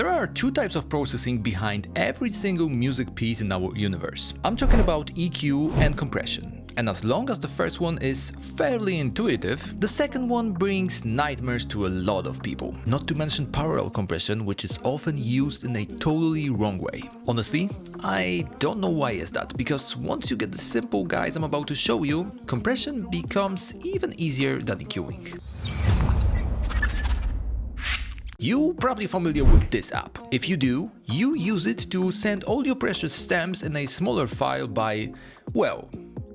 There are two types of processing behind every single music piece in our universe. I'm talking about EQ and compression. And as long as the first one is fairly intuitive, the second one brings nightmares to a lot of people. Not to mention parallel compression, which is often used in a totally wrong way. Honestly, I don't know why is that, because once you get the simple guides I'm about to show you, compression becomes even easier than EQing. You're probably familiar with this app. If you do, you use it to send all your precious stems in a smaller file by, well,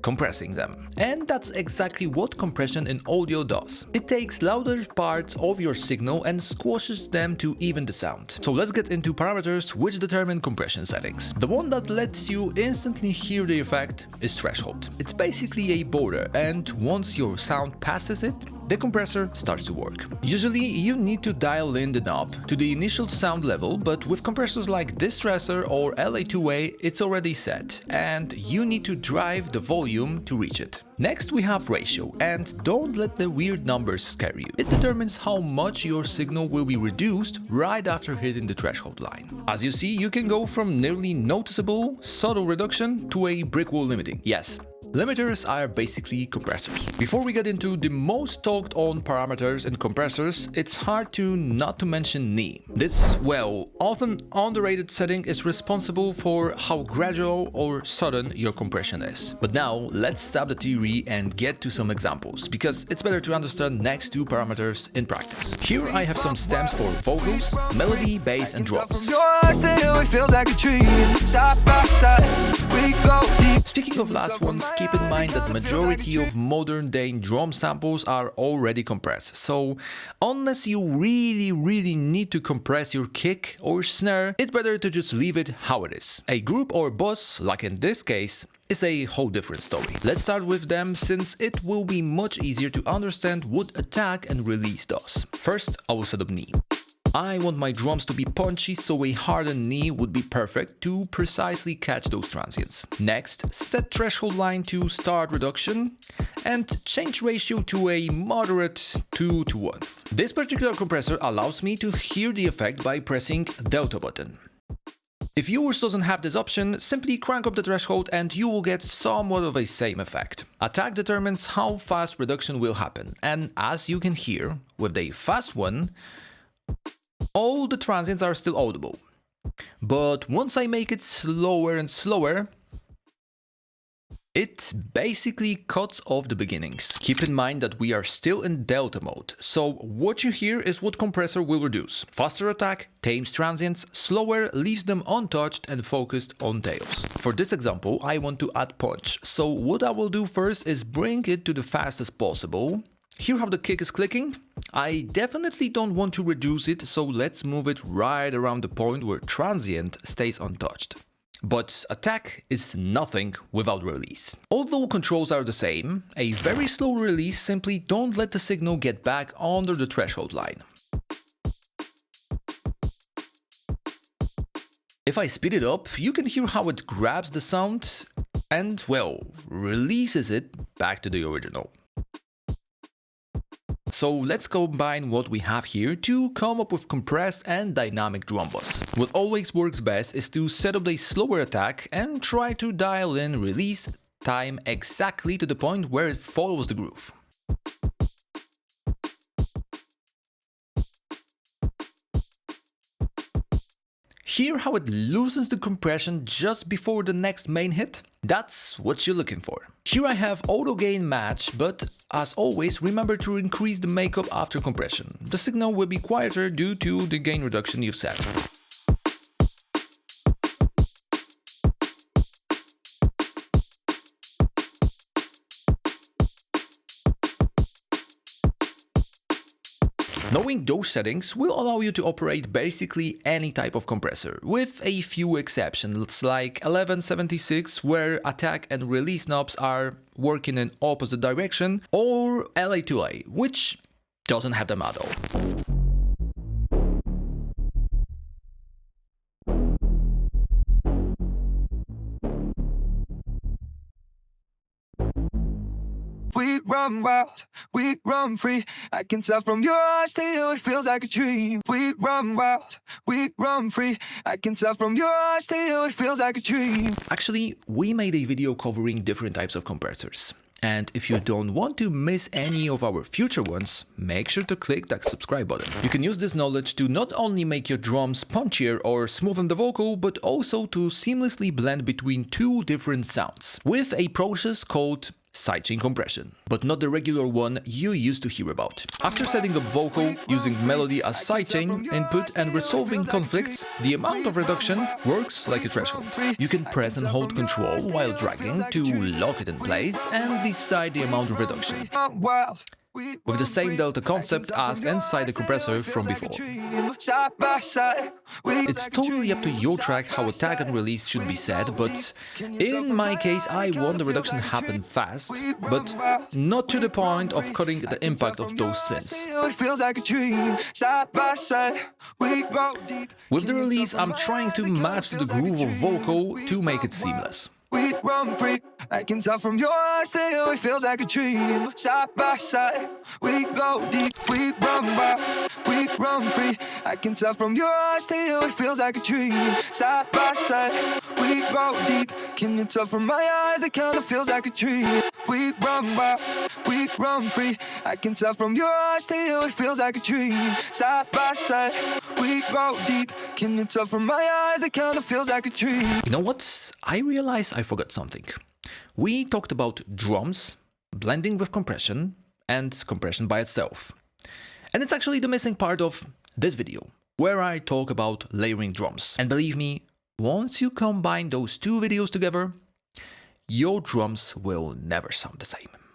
compressing them. And that's exactly what compression in audio does. It takes louder parts of your signal and squashes them to even the sound. So let's get into parameters which determine compression settings. The one that lets you instantly hear the effect is threshold. It's basically a border, and once your sound passes it, the compressor starts to work. Usually you need to dial in the knob to the initial sound level, but with compressors like Distressor or LA2A, it's already set, and you need to drive the volume to reach it. Next we have ratio, and don't let the weird numbers scare you. It determines how much your signal will be reduced right after hitting the threshold line. As you see, you can go from nearly noticeable, subtle reduction to a brick wall limiting. Yes, limiters are basically compressors. Before we get into the most talked on parameters in compressors, it's hard to not to mention knee. This, well, often underrated setting is responsible for how gradual or sudden your compression is. But now, let's stop the theory and get to some examples, because it's better to understand next two parameters in practice. Here I have some stems for vocals, melody, bass and drums. Speaking of last ones, keep in mind that the majority of modern day drum samples are already compressed, so unless you really need to compress your kick or snare, it's better to just leave it how it is. A group or bus, like in this case, is a whole different story. Let's start with them, since it will be much easier to understand what attack and release does. First, I will set up knee. I want my drums to be punchy, so a hardened knee would be perfect to precisely catch those transients. Next, set threshold line to start reduction and change ratio to a moderate 2:1. This particular compressor allows me to hear the effect by pressing delta button. If yours doesn't have this option, simply crank up the threshold and you will get somewhat of a same effect. Attack determines how fast reduction will happen, and as you can hear, with a fast one, all the transients are still audible. But once I make it slower and slower, it basically cuts off the beginnings. Keep in mind that we are still in delta mode, so what you hear is what compressor will reduce. Faster attack tames transients, slower leaves them untouched and focused on tails. For this example, I want to add punch, so what I will do first is bring it to the fastest possible. Hear how the kick is clicking? I definitely don't want to reduce it, so let's move it right around the point where transient stays untouched. But attack is nothing without release. Although controls are the same, a very slow release simply don't let the signal get back under the threshold line. If I speed it up, you can hear how it grabs the sound and, well, releases it back to the original. So let's combine what we have here to come up with compressed and dynamic drum bus. What always works best is to set up a slower attack and try to dial in release time exactly to the point where it follows the groove. Hear how it loosens the compression just before the next main hit? That's what you're looking for. Here I have auto gain match, but as always, remember to increase the makeup after compression. The signal will be quieter due to the gain reduction you've set. Knowing those settings will allow you to operate basically any type of compressor, with a few exceptions like 1176 where attack and release knobs are working in opposite direction, or LA2A, which doesn't have them at all. We run wild, we run free. I can tell from your eyes to you, it feels like a dream. We run wild, we run free. I can tell from your eyes to you, it feels like a dream. Actually, we made a video covering different types of compressors. And if you don't want to miss any of our future ones, make sure to click that subscribe button. You can use this knowledge to not only make your drums punchier or smoothen the vocal, but also to seamlessly blend between two different sounds with a process called sidechain compression, but not the regular one you used to hear about. After setting up vocal, using melody as sidechain input and resolving conflicts, the amount of reduction works like a threshold. You can press and hold control while dragging to lock it in place and decide the amount of reduction, with the same delta concept as inside the compressor from before. It's totally up to your track how attack and release should be set, but in my case I want the reduction happen fast, but not to the point of cutting the impact of those synths. With the release I'm trying to match the groove of vocal to make it seamless. We run free. I can tell from your eyes to you, it feels like a dream. Side by side, we go deep. We run wild, we run free. I can tell from your eyes to you, it feels like a dream. Side by side, we go deep. Can you tell from my eyes, it kinda feels like a dream. We run wild, we run free. I can tell from your eyes to you, it feels like a dream. Side by side, we go deep. Can you tell from my eyes, it kinda feels like a dream. You know what? I realized I forgot something. We talked about drums, blending with compression, and compression by itself. And it's actually the missing part of this video, where I talk about layering drums. And believe me, once you combine those two videos together, your drums will never sound the same.